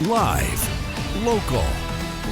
Live, local,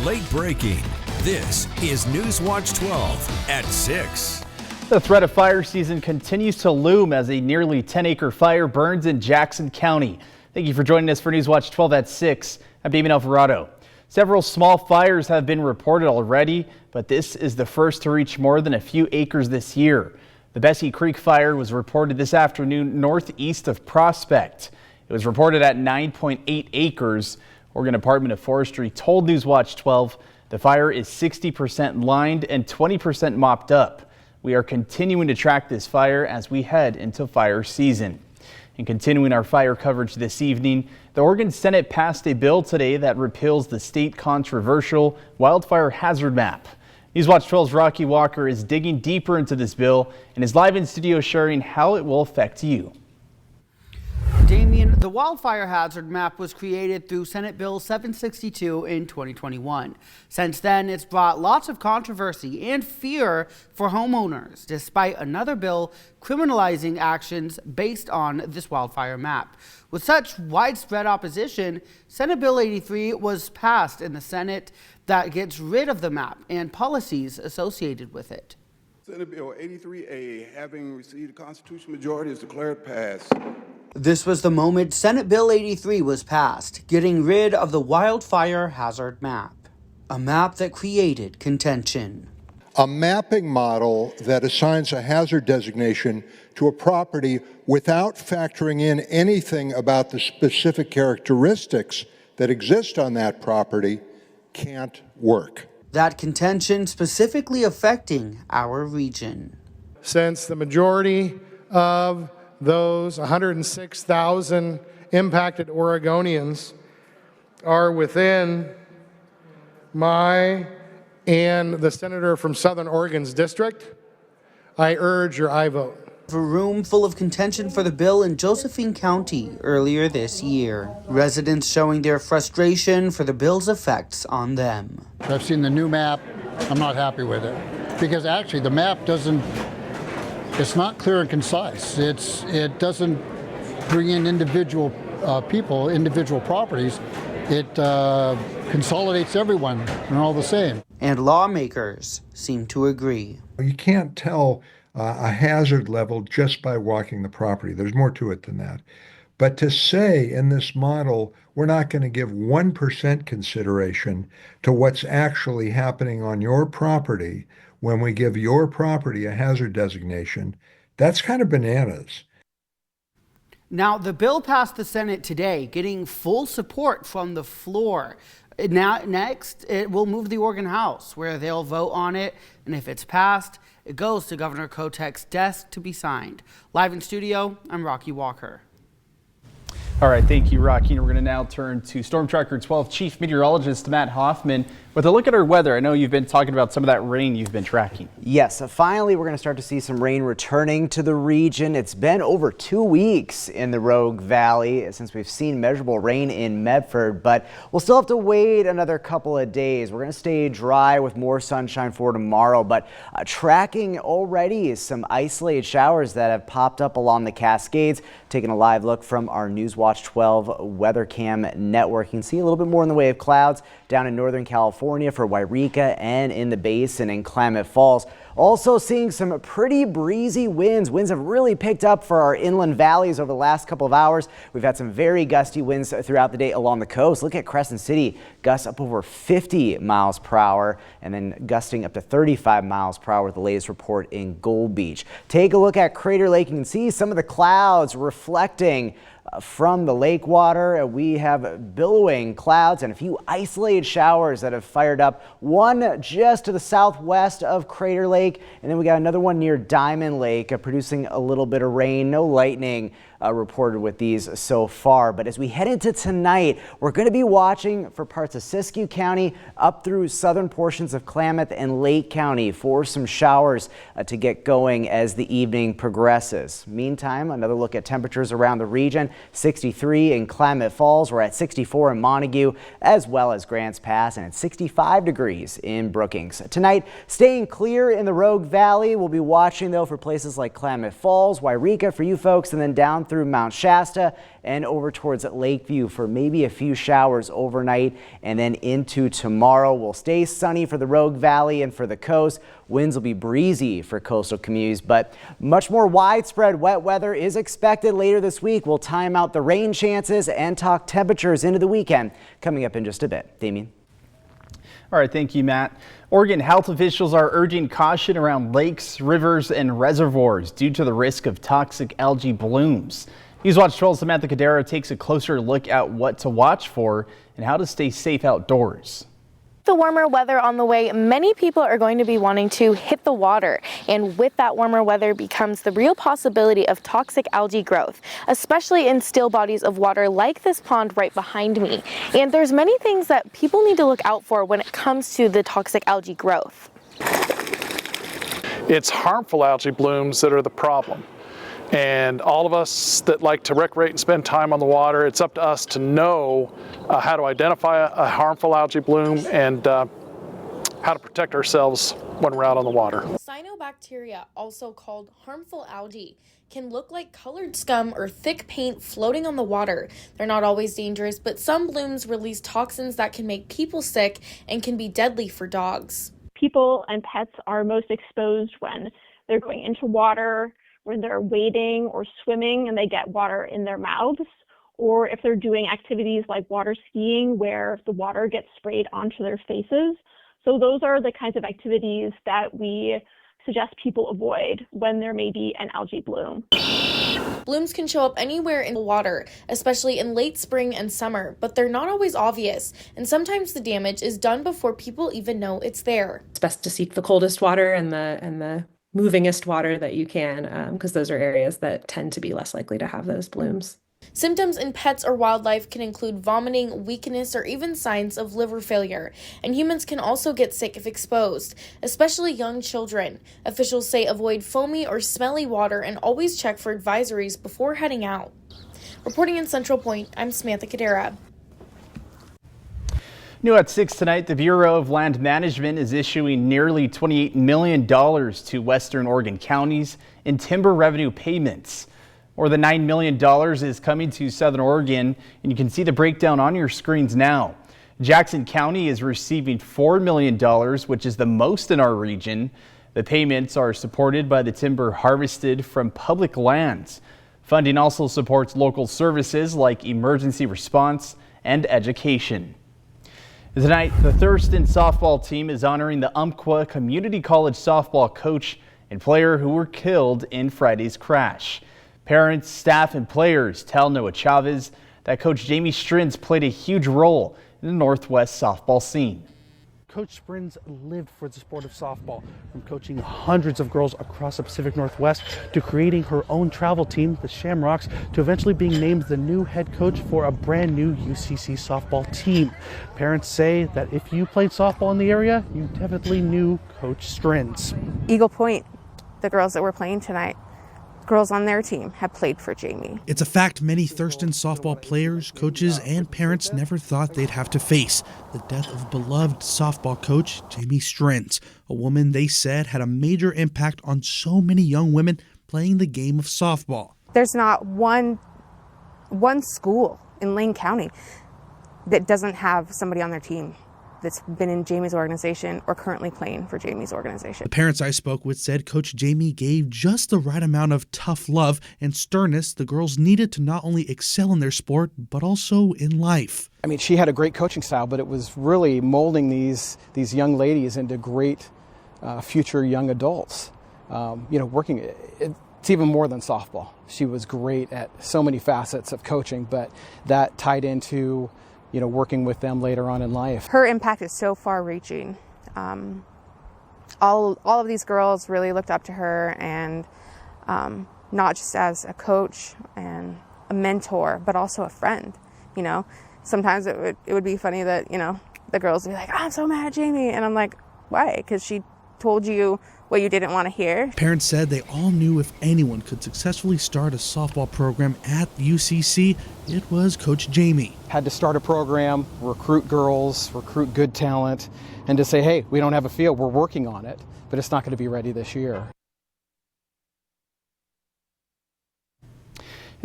late breaking. This is NewsWatch 12 at 6. The threat of fire season continues to loom as a nearly 10-acre fire burns in Jackson County. Thank you for joining us for NewsWatch 12 at 6. I'm Damien Alvarado. Several small fires have been reported already, but this is the first to reach more than a few acres this year. The Bessie Creek fire was reported this afternoon northeast of Prospect. It was reported at 9.8 acres. Oregon Department of Forestry told NewsWatch 12 the fire is 60% lined and 20% mopped up. We are continuing to track this fire as we head into fire season. And continuing our fire coverage this evening, the Oregon Senate passed a bill today that repeals the state controversial Wildfire Hazard Map. NewsWatch 12's Rocky Walker is digging deeper into this bill and is live in studio sharing how it will affect you. Damien, the Wildfire Hazard Map was created through Senate Bill 762 in 2021. Since then, it's brought lots of controversy and fear for homeowners, despite another bill criminalizing actions based on this wildfire map. With such widespread opposition, Senate Bill 83 was passed in the Senate that gets rid of the map and policies associated with it. Senate Bill 83A, having received a constitutional majority, is declared passed. This was the moment Senate Bill 83 was passed, getting rid of the Wildfire Hazard Map, a map that created contention. A mapping model that assigns a hazard designation to a property without factoring in anything about the specific characteristics that exist on that property can't work. That contention specifically affecting our region. Since the majority of those 106,000 impacted Oregonians are within my and the senator from Southern Oregon's district, I urge your aye vote. A room full of contention for the bill in Josephine County earlier this year. Residents showing their frustration for the bill's effects on them. I've seen the new map. I'm not happy with it because actually the map it's not clear and concise. It doesn't bring in individual people, individual properties. It consolidates everyone and all the same. And lawmakers seem to agree. You can't tell a hazard level just by walking the property. There's more to it than that. But to say in this model, we're not going to give 1% consideration to what's actually happening on your property when we give your property a hazard designation, that's kind of bananas. Now, the bill passed the Senate today, getting full support from the floor. Now, next, it will move to the Oregon House, where they'll vote on it, and if it's passed, it goes to Governor Kotek's desk to be signed. Live in studio, I'm Rocky Walker. All right, thank you, Rocky. And we're going to now turn to Storm Tracker 12 Chief Meteorologist Matt Hoffman with a look at our weather. I know you've been talking about some of that rain you've been tracking. Yes, finally we're going to start to see some rain returning to the region. It's been over 2 weeks in the Rogue Valley since we've seen measurable rain in Medford, but we'll still have to wait another couple of days. We're going to stay dry with more sunshine for tomorrow, but tracking already is some isolated showers that have popped up along the Cascades. Taking a live look from our NewsWatch 12 weather cam network. You can see a little bit more in the way of clouds down in Northern California for Wairika and in the basin in Klamath Falls. Also seeing some pretty breezy winds. Winds have really picked up for our inland valleys over the last couple of hours. We've had some very gusty winds throughout the day along the coast. Look at Crescent City, gusts up over 50 miles per hour and then gusting up to 35 miles per hour with the latest report in Gold Beach. Take a look at Crater Lake. You can see some of the clouds reflecting from the lake water. We have billowing clouds and a few isolated showers that have fired up. One just to the southwest of Crater Lake, and then we got another one near Diamond Lake producing a little bit of rain. No lightning reported with these so far. But as we head into tonight, we're going to be watching for parts of Siskiyou County up through southern portions of Klamath and Lake County for some showers to get going as the evening progresses. Meantime, another look at temperatures around the region. 63 in Klamath Falls. We're at 64 in Montague as well as Grants Pass, and it's 65 degrees in Brookings. Tonight, staying clear in the Rogue Valley. We'll be watching though for places like Klamath Falls, Wairika for you folks, and then down through Mount Shasta and over towards Lakeview for maybe a few showers overnight, and then into tomorrow. Will stay sunny for the Rogue Valley and for the coast. Winds will be breezy for coastal communities, but much more widespread wet weather is expected later this week. We'll time out the rain chances and talk temperatures into the weekend coming up in just a bit. Damien. All right, thank you, Matt. Oregon health officials are urging caution around lakes, rivers, and reservoirs due to the risk of toxic algae blooms. NewsWatch 12's Samantha Cadero takes a closer look at what to watch for and how to stay safe outdoors. The warmer weather on the way, many people are going to be wanting to hit the water, and with that warmer weather becomes the real possibility of toxic algae growth, especially in still bodies of water like this pond right behind me. And there's many things that people need to look out for when it comes to the toxic algae growth. It's harmful algae blooms that are the problem. And all of us that like to recreate and spend time on the water, it's up to us to know how to identify a harmful algae bloom and how to protect ourselves when we're out on the water. Cyanobacteria, also called harmful algae, can look like colored scum or thick paint floating on the water. They're not always dangerous, but some blooms release toxins that can make people sick and can be deadly for dogs. People and pets are most exposed when they're going into water, when they're wading or swimming and they get water in their mouths, or if they're doing activities like water skiing where the water gets sprayed onto their faces. So those are the kinds of activities that we suggest people avoid when there may be an algae bloom. Blooms can show up anywhere in the water, especially in late spring and summer, but they're not always obvious, and sometimes the damage is done before people even know it's there. It's best to seek the coldest water and the movingest water that you can, because those are areas that tend to be less likely to have those blooms. Symptoms in pets or wildlife can include vomiting, weakness, or even signs of liver failure. And humans can also get sick if exposed, especially young children. Officials say avoid foamy or smelly water and always check for advisories before heading out. Reporting in Central Point, I'm Samantha Cadera. New at 6 tonight, the Bureau of Land Management is issuing nearly $28 million to Western Oregon counties in timber revenue payments. More than $9 million is coming to Southern Oregon, and you can see the breakdown on your screens now. Jackson County is receiving $4 million, which is the most in our region. The payments are supported by the timber harvested from public lands. Funding also supports local services like emergency response and education. Tonight, the Thurston softball team is honoring the Umpqua Community College softball coach and player who were killed in Friday's crash. Parents, staff, and players tell Noah Chavez that Coach Jamie Strins played a huge role in the Northwest softball scene. Coach Strins lived for the sport of softball, from coaching hundreds of girls across the Pacific Northwest to creating her own travel team, the Shamrocks, to eventually being named the new head coach for a brand new UCC softball team. Parents say that if you played softball in the area, you definitely knew Coach Strins. Eagle Point, the girls that were playing tonight, girls on their team have played for Jamie. It's a fact many Thurston softball players, coaches, and parents never thought they'd have to face: the death of beloved softball coach Jamie Strins, a woman they said had a major impact on so many young women playing the game of softball. There's not one school in Lane County that doesn't have somebody on their team that's been in Jamie's organization or currently playing for Jamie's organization. The parents I spoke with said Coach Jamie gave just the right amount of tough love and sternness the girls needed to not only excel in their sport, but also in life. I mean, she had a great coaching style, but it was really molding these young ladies into great future young adults. Working, it's even more than softball. She was great at so many facets of coaching, but that tied into working with them later on in life. Her impact is so far-reaching. All of these girls really looked up to her, and not just as a coach and a mentor, but also a friend. Sometimes it would be funny that the girls would be like, "I'm so mad at Jamie," and I'm like, "Why?" Because she told you what you didn't want to hear. Parents said they all knew if anyone could successfully start a softball program at UCC, it was Coach Jamie. Had to start a program, recruit girls, recruit good talent, and to say, hey, we don't have a field, we're working on it, but it's not going to be ready this year.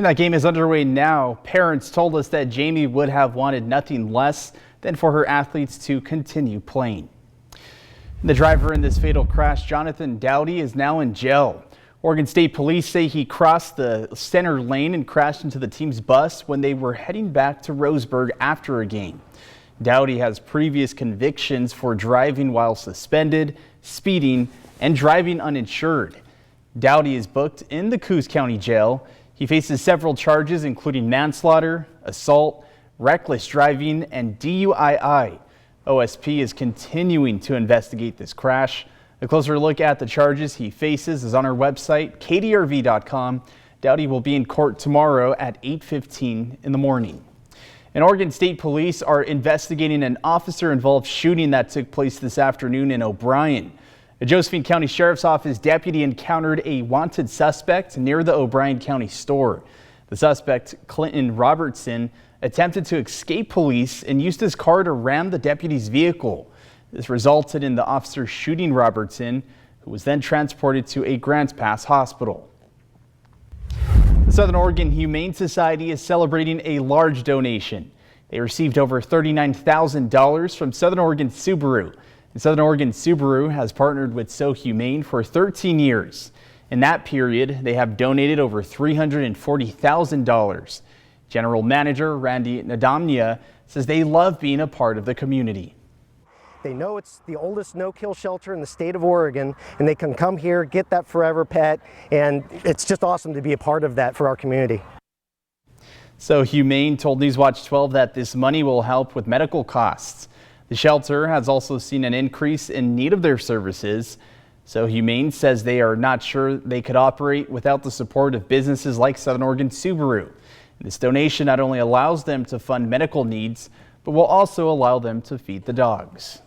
And that game is underway now. Parents told us that Jamie would have wanted nothing less than for her athletes to continue playing. The driver in this fatal crash, Jonathan Dowdy, is now in jail. Oregon State Police say he crossed the center lane and crashed into the team's bus when they were heading back to Roseburg after a game. Dowdy has previous convictions for driving while suspended, speeding, and driving uninsured. Dowdy is booked in the Coos County Jail. He faces several charges, including manslaughter, assault, reckless driving, and DUII. OSP is continuing to investigate this crash. A closer look at the charges he faces is on our website, kdrv.com. Dowdy will be in court tomorrow at 8:15 in the morning. And Oregon State Police are investigating an officer-involved shooting that took place this afternoon in O'Brien. A Josephine County Sheriff's Office deputy encountered a wanted suspect near the O'Brien County store. The suspect, Clinton Robertson, attempted to escape police and used his car to ram the deputy's vehicle. This resulted in the officer shooting Robertson, who was then transported to a Grants Pass hospital. The Southern Oregon Humane Society is celebrating a large donation. They received over $39,000 from Southern Oregon Subaru. And Southern Oregon Subaru has partnered with So Humane for 13 years. In that period, they have donated over $340,000. General Manager Randy Nadamnia says they love being a part of the community. They know it's the oldest no-kill shelter in the state of Oregon, and they can come here, get that forever pet, and it's just awesome to be a part of that for our community. So Humane told NewsWatch 12 that this money will help with medical costs. The shelter has also seen an increase in need of their services. So Humane says they are not sure they could operate without the support of businesses like Southern Oregon Subaru. This donation not only allows them to fund medical needs, but will also allow them to feed the dogs.